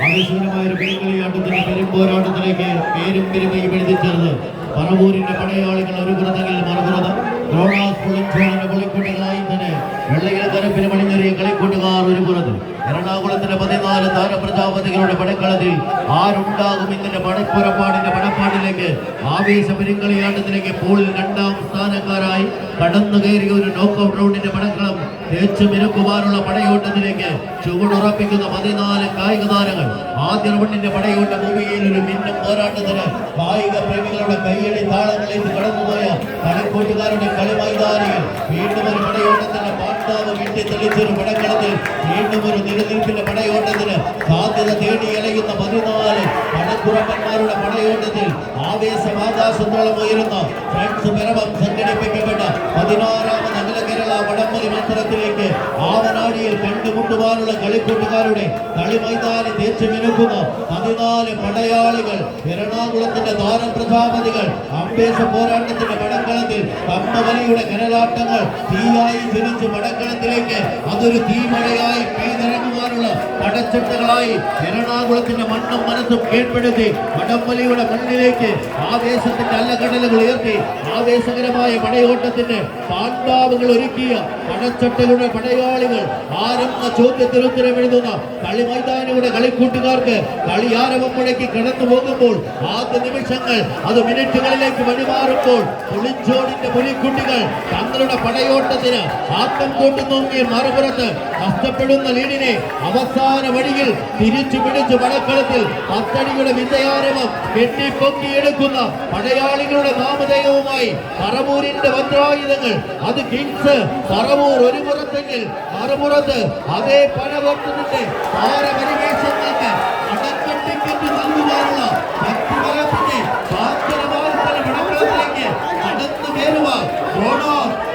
ആവേശകരമായ ഒരു കളിക്കളിയാട്ടത്തിന്റെ പെരുമ്പോരാട്ടത്തിലേക്ക് പേരും പെരുമയും എഴുതിച്ചേർന്ന് പറവൂരിന്റെ പടയാളികൾ ഒരു പുറത്തെങ്കിൽ മറുപുറത്ത് റോണാസ് പുളിഞ്ചോണിന്റെ കളിക്കൂട്ടുകളായി തന്നെ വെള്ളയിലെ കരപ്പിന് മണിഞ്ഞേറിയ കളിക്കൂട്ടുകാർ ഒരു പുറത്ത്. എറണാകുളത്തിന്റെ 14 താരപ്രജാപതികളുടെ പടക്കളത്തിൽ ആരുണ്ടാകും ഇന്നലെ പടപ്പുറപ്പാടിന്റെ പടപ്പാടിലേക്ക് ആവേശ പെരുങ്കളിയാട്ടത്തിലേക്ക് പോളിൽ 2ാം സ്ഥാനക്കാരായി കടന്നു കയറിയ ഒരു നോക്കൌട്ട് റൗണ്ടിന്റെ പടക്കളം തേച്ചു മിനുക്കുവാനുള്ള പടയോട്ടത്തിലേക്ക് ചുവടുറപ്പിക്കുന്ന 14 കായിക താരങ്ങൾ. ആദ്യ റൗണ്ടിന്റെ പടയോട്ട ഭൂമിയിൽ ഒരു മിന്നും പോരാട്ടത്തിന് കായിക പ്രേമികളുടെ കയ്യടി താളങ്ങളിലേക്ക് കടന്നുപോയ കളിക്കൂട്ടുകാരുടെ കളിമൈതാനികൾ വീണ്ടും ഒരു പടയോട്ടത്തിന്റെ പാട്ടാവ് വെട്ടിത്തെളിച്ചൊരു പടക്കളത്തിൽ വീണ്ടും ഒരു നിലനിൽപ്പിന്റെ പടയോട്ടത്തിന് സാധ്യത തേടി അലയുന്ന 14 പടക്കുറപ്പന്മാരുടെ പടയോട്ടത്തിൽ ആവേശമാകാശത്തോളം ഉയരുന്ന ഫ്രണ്ട്സ് പിറവം സംഘടിപ്പിക്കപ്പെട്ട 16ാമത് അഖില കേരള വടംവലി മത്സരത്തിലേക്ക് ആവനാടിയിൽ കണ്ടുമുട്ടുവാനുള്ള കളിക്കൂട്ടുകാരുടെ കളിമൈതാനി തേച്ചു മിനുക്കുന്ന 14 പടയാളികൾ. എറണാകുളത്തിന്റെ താരപ്രജാപതികൾ അമ്പേശ പോരാട്ടത്തിന്റെ പടക്കളത്തിൽ കമ്പവലിയുടെ കനലാട്ടങ്ങൾ തീയായി ജ്വലിച്ച് പടക്കളത്തിലേക്ക് അതൊരു തീമഴയായി പെയ്തിറങ്ങുവാനുള്ള പടച്ചട്ടകളായി എറണാകുളത്തിന്റെ മണ്ണും മനസ്സും കീഴ്പ്പെടുത്തി വടംവലിയുടെ മണ്ണിലേക്ക് ആവേശത്തിന്റെ അല്ലകടലുകൾ ഉയർത്തി ആവേശകരമായ പടയോട്ടത്തിന്റെ പാണ്ഡാവുകൾ ഒരുക്കിയ പടച്ചട്ടകളുടെ പടയാളികൾ ആരെന്ന ചോദ്യത്തിന് ഉത്തരം എഴുതുന്ന കളിമൈതാനിയുടെ കളിക്കൂട്ടുകാർക്ക് കളിയാരവം മുഴക്കി കടന്നു പോകുമ്പോൾ ആദ്യ നിമിഷങ്ങൾ അത് മിനിറ്റുകളിലേക്ക് വഴിമാറുമ്പോൾ പുളിഞ്ചോടിന്റെ പുലിക്കുട്ടികൾ തങ്ങളുടെ പടയോട്ടത്തിന് ആക്കം കൂട്ടുന്നോങ്ങിയ മറുപുറത്ത് നഷ്ടപ്പെടുന്ന ലീഡിനെ അവസാന വഴിയിൽ തിരിച്ചു പിടിച്ച് പടക്കളത്തിൽ 10 അടിയുടെ വിജയാരവം കെട്ടിപ്പൊക്കിയെടുക്കുന്ന പടയാളികളുടെ നാമധേയവുമായി പറവൂരിന്റെ വജ്രായുധങ്ങൾ. അത് കിങ്സ് പറവൂർ ഒരു പുറത്തെങ്കിൽ മറുപുറത്ത് അതേ പടവർത്തത്തിന്റെ താരപരിവേഷങ്ങൾക്ക് അടക്കട്ടിക്കറ്റ് നൽകുവാനുള്ള ഭക്തിപരത്തിന്റെ സാധ്യതവാദത്തിന്റെ പടക്കളത്തിലേക്ക് കടന്നു കയറുവാൻ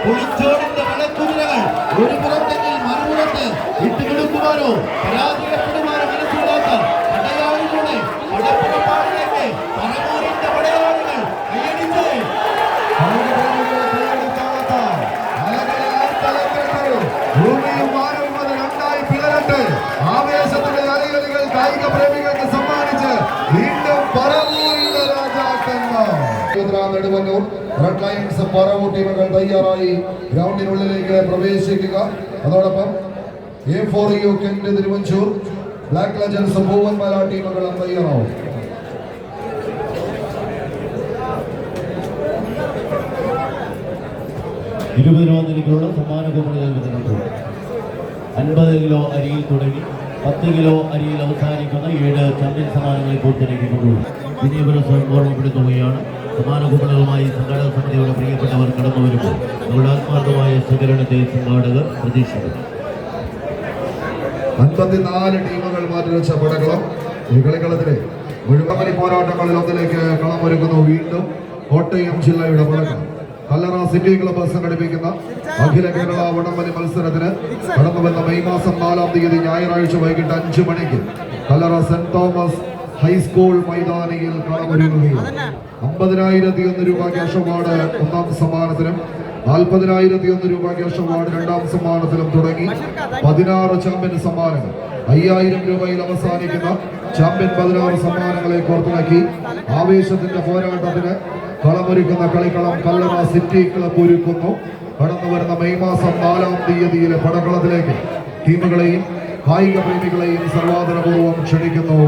പുളിച്ചോടിന്റെ പടക്കുതിരകൾ ഒരു പുറത്തെങ്കിൽ മറുപുറത്ത് വിട്ടുകൊടുക്കുവാനോ പരാജയപ്പെടുവാനോ മനസ്സിലാക്കാൻ പടയാളികളുടെ പടപ്പുറപ്പാടിലേക്ക് പറവൂരിന്റെ പടയാളികൾ കൈയടിച്ച് ഭൂമിയും വാനവും അത് രണ്ടായി പിളരട്ടെ. ആവേശത്തിന്റെ അലയലുകൾ കായിക പ്രേമികൾക്ക് സമ്മാനിച്ച് വീണ്ടും പറവൂരിന്റെ രാജാക്കന്മാർ. നെടുവന്നൂർ റെഡ് ലയൺസ് പറവൂർ ടീമുകൾ തയ്യാറായി ഗ്രൗണ്ടിനുള്ളിലേക്ക് പ്രവേശിക്കുക. അതോടൊപ്പം A4U Kent Thiruvanchoor, black legends Poovanmala ടീമുകളും തയ്യാറാവും. ഇരുപതിനുള്ള സമ്മാന കൂപ്പണുകൾ വിതരണം. 50 കിലോ അരിയിൽ തുടങ്ങി 10 കിലോ അരിയിൽ അവസാനിക്കുന്ന 7 ചാമ്പ്യൻ സമ്മാനങ്ങളെ പൂർത്തിയാക്കിക്കൊണ്ടുള്ള വിനയപുരസ്വരം ഓർമ്മപ്പെടുത്തുകയാണ്. സമ്മാന കൂപ്പണുകളുമായി സംഘാടക സമിതിയുടെ പ്രിയപ്പെട്ടവർ കടന്നു വരുമ്പോൾ അവരുടെ ആത്മാർത്ഥമായ സ്വീകരണത്തെ സംഘാടകർ പ്രതീക്ഷിക്കുന്നു. 54 ടീമുകൾ മാറ്റിവെച്ച പടക്കളം ഈ കളിക്കളത്തിലെ മുഴുവൻ പോരാട്ടങ്ങളിൽ ഒന്നിലേക്ക് കളമൊരുക്കുന്നു. വീണ്ടും കോട്ടയം ജില്ലയുടെ പടക്കം കല്ലറ സിറ്റി ക്ലബ്ബ് സംഘടിപ്പിക്കുന്ന അഖില കേരള വടംവലി മത്സരത്തിന് കടന്നുവന്ന മെയ് മാസം 4-ാം തീയതി ഞായറാഴ്ച വൈകിട്ട് 5 മണിക്ക് കല്ലറ സെന്റ് തോമസ് ഹൈസ്കൂൾ മൈതാനിയിൽ കളമൊരുങ്ങുകയാണ്. 50,001 രൂപ ക്യാഷ് അവാർഡ് 1-ാം സമ്മാനത്തിനും 40,001 രൂപ ക്യാഷ് അവാർഡ് 2-ാം സമ്മാനത്തിലും തുടങ്ങി 16 ചാമ്പ്യൻ സമ്മാനങ്ങൾ. 5,000 രൂപയിൽ അവസാനിക്കുന്ന ചാമ്പ്യൻ 16 സമ്മാനങ്ങളെ കോർത്തിണക്കി ആവേശത്തിന്റെ പോരാട്ടത്തിന് കളമൊരുക്കുന്ന കളിക്കളം കല്ലറ സിറ്റി ക്ലബ്ബ് ഒരുക്കുന്നു. കടന്നു വരുന്ന മെയ് മാസം 4-ാം തീയതിയിലെ പടക്കളത്തിലേക്ക് ടീമുകളെയും കായിക പ്രേമികളെയും സർവാദരപൂർവ്വം ക്ഷണിക്കുന്നു,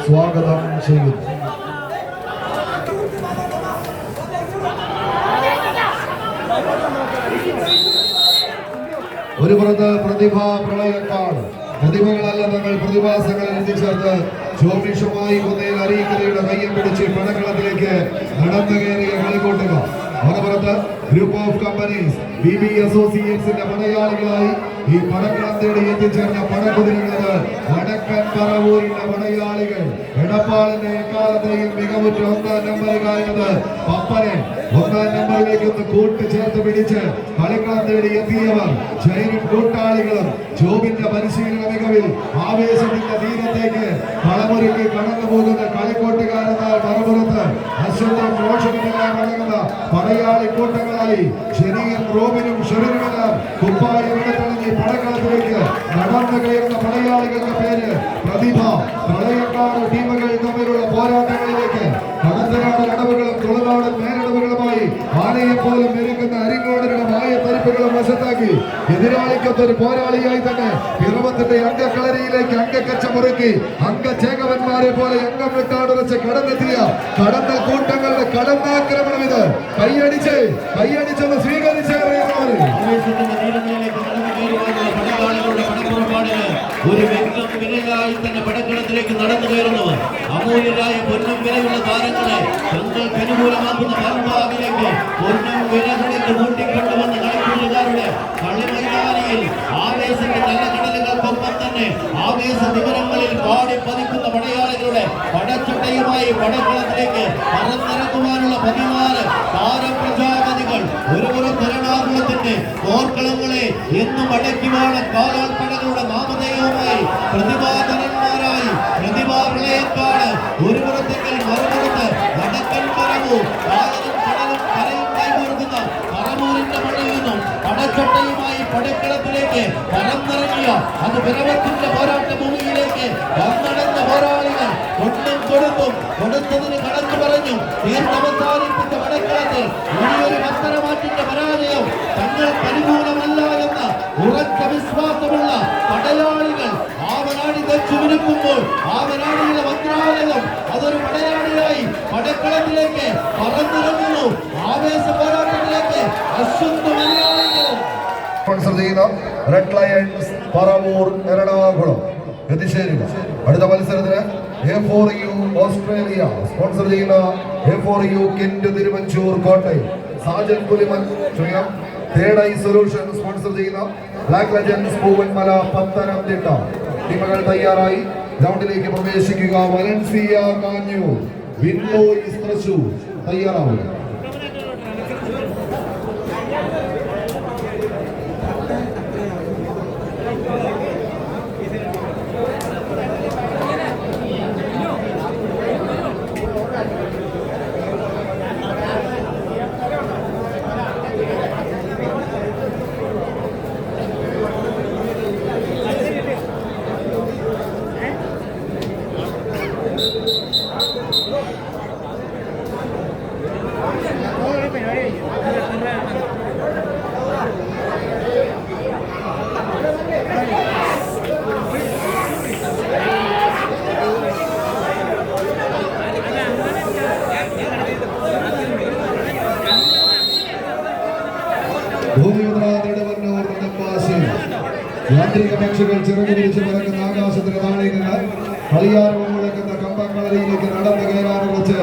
സ്വാഗതം ചെയ്യുന്നു. ഒരു പുറത്ത് പ്രതിഭാ പ്രളയക്കാട് പ്രതിഭകളല്ല തങ്ങൾ പ്രതിഭാസങ്ങൾ എത്തിച്ചേർത്ത് ജ്യോതിഷമായി കുന്നേൽ അരീക്കരയുടെ കയ്യം പിടിച്ച് പടക്കളത്തിലേക്ക് നടന്നു കയറിയ കളിക്കൂട്ടുകാർ മറുപുറത്ത് ഗ്രൂപ്പ് ഓഫ് കമ്പനീസ് BB അസോസിയേറ്റ്സിന്റെ പടയാളികളായി ഈ പടക്കളം തേടി എത്തിച്ചേർന്ന പടക്കുതിരകളത് വടക്കൻ പറവൂരിന്റെ പടയാളികൾ. എടപ്പാളിന്റെ എക്കാലത്തെയും മികവുറ്റ 1-ാം നമ്പറുകാരനത് പപ്പനെ 1-ാം നമ്പറിലേക്ക് ഒന്ന് കൂട്ടുചേർത്ത് പിടിച്ച് കളിക്കളം തേടി എത്തിയവർ ജയനും കൂട്ടാളികളും ജോബിന്റെ പരിശീലന മികവിൽ ആവേശത്തിന്റെ തീരത്തേക്ക് കളമൊരുക്കി കടന്നു പോകുന്ന കളിക്കോട്ടുകാരെന്നാൽ മറുപുറത്ത് അശ്വത്തും റോഷനുമെല്ലാം അടങ്ങുന്ന പടയാളി കൂട്ടങ്ങളായി ഷെനിയും റോബിനും ഷെറിനുമെല്ലാം കുപ്പായം എടുത്തണിഞ്ഞ് പടക്കളത്തിലേക്ക് നടന്നു കയറുന്ന പടയാളികളുടെ പേര് പ്രതിഭ. പ്രളയക്കാട് ടീമുകൾ തമ്മിലുള്ള പോരാട്ടങ്ങളിലേക്ക് കടത്തനാട് അടവുകളും തുളനാടൻ മേലടവുകളുമായി ആനയെ പോലും മെരുക്കുന്ന അരിങ്ങോടരുടെ മായ തരിപ്പുകളും വശത്താക്കി എതിരാളിക്കൊത്തൊരു പോരാളിയായി തന്നെ പിറവത്തിന്റെ അംഗക്കളരിയിലേക്ക് അംഗക്കച്ചമുറുക്കി അംഗചേകവന്മാരെ പോലെ അംഗം വിട്ടാടുറച്ച് കടന്നെത്തിയ കടന്നൽ കൂട്ടങ്ങളുടെ കടന്നാക്രമണം ഇത്. കൈയടിച്ചൊന്ന് സ്വീകരിച്ചേ ഒരു വിലയായി തന്നെ പടക്കളത്തിലേക്ക് നടന്നു കയറുന്നവർ അമൂല്യരായ പൊന്നും വിലയുള്ള താരങ്ങളെ തങ്ങൾക്ക് അനുകൂലമാക്കുന്ന പരമാവിലേക്ക് പൊന്നും വിലകളിൽ കൂട്ടിക്കൊണ്ടുവന്ന കളിക്കൂട്ടുകാരുടെ കളിമൈതാനിയിൽ ആവേശത്തിന്റെ നല്ല കടലുകൾക്കൊപ്പം തന്നെ ആവേശ വിവരങ്ങളിൽ പാടി പതിക്കുന്ന പടയാളികളുടെ പടച്ചുട്ടയുമായി പടക്കളത്തിലേക്ക് പറന്നിറക്കുവാനുള്ള 14 താരപ്രജാപതികൾ ഒരു എറണാകുളത്തിന്റെ പോർക്കളങ്ങളെ എന്നും അടക്കിവാണ കാലാൾപ്പടകളുടെ നാമധേയവുമായി പ്രതിഭാധനന്മാരായി പ്രതിഭാപ്രളയക്കാട് ഒരു പുറത്തെങ്കിൽ മറുപുറത്ത് വടക്കൻ പറവൂർ കായലും കടലും കരയും കൈകോർക്കുന്ന പറവൂരിന്റെ മണ്ണിൽ നിന്നും പടച്ചട്ടയുമായി പടക്കളത്തിലേക്ക് പറന്നിറങ്ങിയ അത് പിറവത്തിന്റെ പോരാട്ട ഭൂമിയിലേക്ക് വന്നടന്ന പോരാളികൾ കൊണ്ടും കൊടുത്തതിന് കണക്ക് പറഞ്ഞു തീർത്തവസാനിപ്പിച്ച പടക്കളത്തിൽ ഇനിയൊരു മത്സരമാറ്റിന്റെ പരാജയം തങ്ങൾക്ക് അനുകൂലമല്ല എന്ന ഉറച്ച വിശ്വാസമുള്ള പടയാളികൾ ആവനാടി വെച്ചു വിരുക്കുമ്പോൾ ആവനാടിയുടെ മന്ത്രാലയം അതൊരു പടയാളിയായി പടക്കളത്തിലേക്ക് പറന്നിറങ്ങുന്നു. ആവേശ പോരാട്ടത്തിലേക്ക് അശ്വന്ത മലയാളികളും സ്പോൺസർ ചെയ്യുന്ന റെഡ് ലയൺസ് പറവൂർ എറണാകുളം എത്തിച്ചേരുക. അടുത്ത മത്സരത്തിന് A4U ഓസ്ട്രേലിയ സ്പോൺസർ ചെയ്യുന്ന A4U Kent Thiruvanchoor Kottayam Sajan Puliman third eye solution sponsor ചെയ്യുന്ന ബ്ലാക്ക് ലെജൻഡ്സ് പൂവൻമല പത്തനംതിട്ട ടീമുകൾ തയ്യാറായി ഗ്രൗണ്ടിലേക്ക് പ്രവേശിക്കുക. വലൻസിയ കാഞ്ഞൂർ വിൻലോയ്സ് തൃശൂർ തയ്യാറാവുക. യാന്ത്രിക പക്ഷികൾ ചിറകു പിടിച്ച് പറക്കുന്ന ആകാശത്തിന് താഴെ നിന്ന് കളിയാരവം മുഴക്കുന്ന കമ്പക്കളരിയിലേക്ക് നടന്നു കയറാനുറച്ച്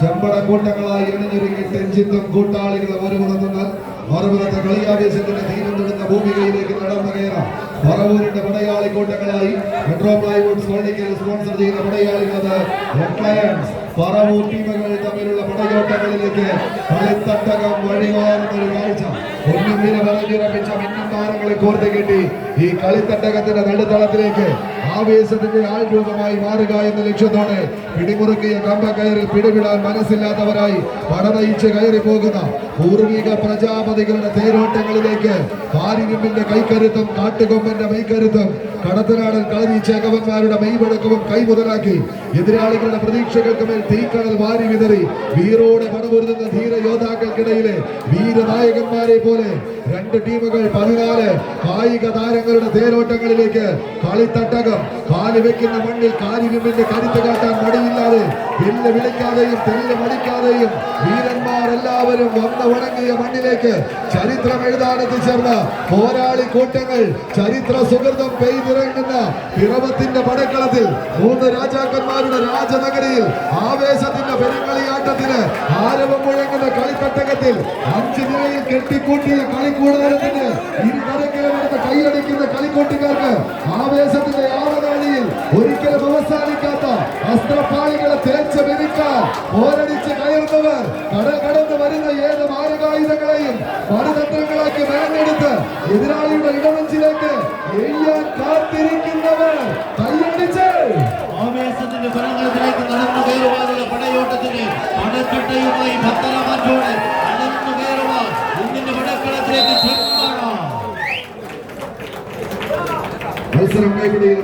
ചെമ്പടക്കൂട്ടങ്ങളായി എണിഞ്ഞൊരുങ്ങി ടെഞ്ചിത്തും കൂട്ടാളികളും ഒരു പുറത്തുനിന്ന് മറുപുറത്ത് കളിയാവേശത്തിന്റെ തീരം തൊടുന്ന ഭൂമികയിലേക്ക് നടന്നു കയറാം. പറവൂരിന്റെ പടയാളി കൂട്ടങ്ങളായി മെട്രോ പ്ലൈവുഡ് സോണിക്കൽ സ്പോൺസർ ചെയ്യുന്ന പടയാളികളത് റെഡ് ലയൺസ് പറവൂർ ടീമുകൾ തമ്മിലുള്ള പടയോട്ടങ്ങളിലേക്ക് കളിത്തട്ടകം വഴിമാറുന്ന ഒരു കാഴ്ച. ഒന്നും വില പറഞ്ഞുറപ്പിച്ച മിന്നും താരങ്ങളെ കോർത്ത് കെട്ടി ഈ കളിത്തട്ടകത്തിന്റെ നടുത്തളത്തിലേക്ക് ആവേശത്തിന്റെ ആൾരൂപമായി മാറുക എന്ന ലക്ഷ്യത്തോടെ പിടിമുറുക്കിയ കമ്പക്കയറിൽ പിടിവിടാൻ മനസ്സില്ലാത്തവരായി പടനയിച്ച് കയറി പോകുന്ന പൂർവിക പ്രജാപതികളുടെ തേരോട്ടങ്ങളിലേക്ക് പാരിവിമ്പിന്റെ കൈക്കരുത്തും കാട്ടുകൊമ്പന്റെ മെയ്ക്കരുത്തും കടത്തനാടൻ കളരി ചേകവന്മാരുടെ മെയ്വഴക്കവും കൈമുതലാക്കി എതിരാളികളുടെ പ്രതീക്ഷകൾക്ക് മേൽ തീക്കടൽ വാരി വിതറി വീറോടെ പടപൊരുതുന്ന ധീര യോദ്ധാക്കൾക്കിടയിലെ വീരനായകന്മാരെ പോലെ രണ്ട് ടീമുകൾ 14 കായിക താരങ്ങളുടെ തേരോട്ടങ്ങളിലേക്ക് കളിത്തട്ടകം കാലി വെക്കുന്ന മണ്ണിൽ കാലിവിമ്പിന്റെ കരുത്ത് കാട്ടാൻ മടിയില്ലാതെ വെല്ല് വിളിക്കാതെയും തെല്ല് മടിക്കാതെയും വീരന്മാർ എല്ലാവരും വന്ന് വണങ്ങിയ മണ്ണിലേക്ക് ചരിത്രം എഴുതാൻ എത്തിച്ചേർന്ന പോരാളി കൂട്ടങ്ങൾ ചരിത്ര സുഹൃതം പെയ്തിറങ്ങുന്ന പിറവത്തിന്റെ പടക്കളത്തിൽ 3 രാജാക്കന്മാരുടെ രാജനഗരിയിൽ ആവേശത്തിന്റെ പെരുങ്കളിയാട്ടത്തിന് ആരവം മുഴങ്ങുന്ന കളിത്തട്ടകത്തിൽ 5 നിലയിൽ കെട്ടിക്കൂട്ടിയ കളിക്കൂടാരത്തിന് ഇരുകരക്കിലുമെടുത്ത് കൈയടിക്കുന്ന കളിക്കൂട്ടുകാർക്ക് ആവേശത്തിന്റെ ആവനാഴിയിൽ ഒരിക്കലും അവസാനിക്കാത്ത അസ്ത്രപാളികളെ തേച്ച് മെതിക്കാൻ പോരടിച്ച് കയറുന്നവർ കടൽ കടന്നു വരുന്ന ഏത് മാരകായുധങ്ങളെയും മറുതന്ത്രങ്ങളാക്കി മേലെടുത്ത് എതിരാളിയുടെ ഇടവഞ്ചിലേക്ക് എയ്യാൻ കാത്തിരിക്കുന്നവർ കൈയടിച്ച് ആവേശത്തിന്റെ ഫലങ്ങളിലേക്ക് നടന്നു കയറുവാനുള്ള പടയോട്ടത്തിന് പടക്കട്ടയുമായി ഭക്തരമാറ്റോടെ നടന്നു കയറുവാൻ ഇന്നിന്റെ പടക്കളത്തിലേക്ക് ചെമ്പാടാം. മത്സരം കൈപിടിയിൽ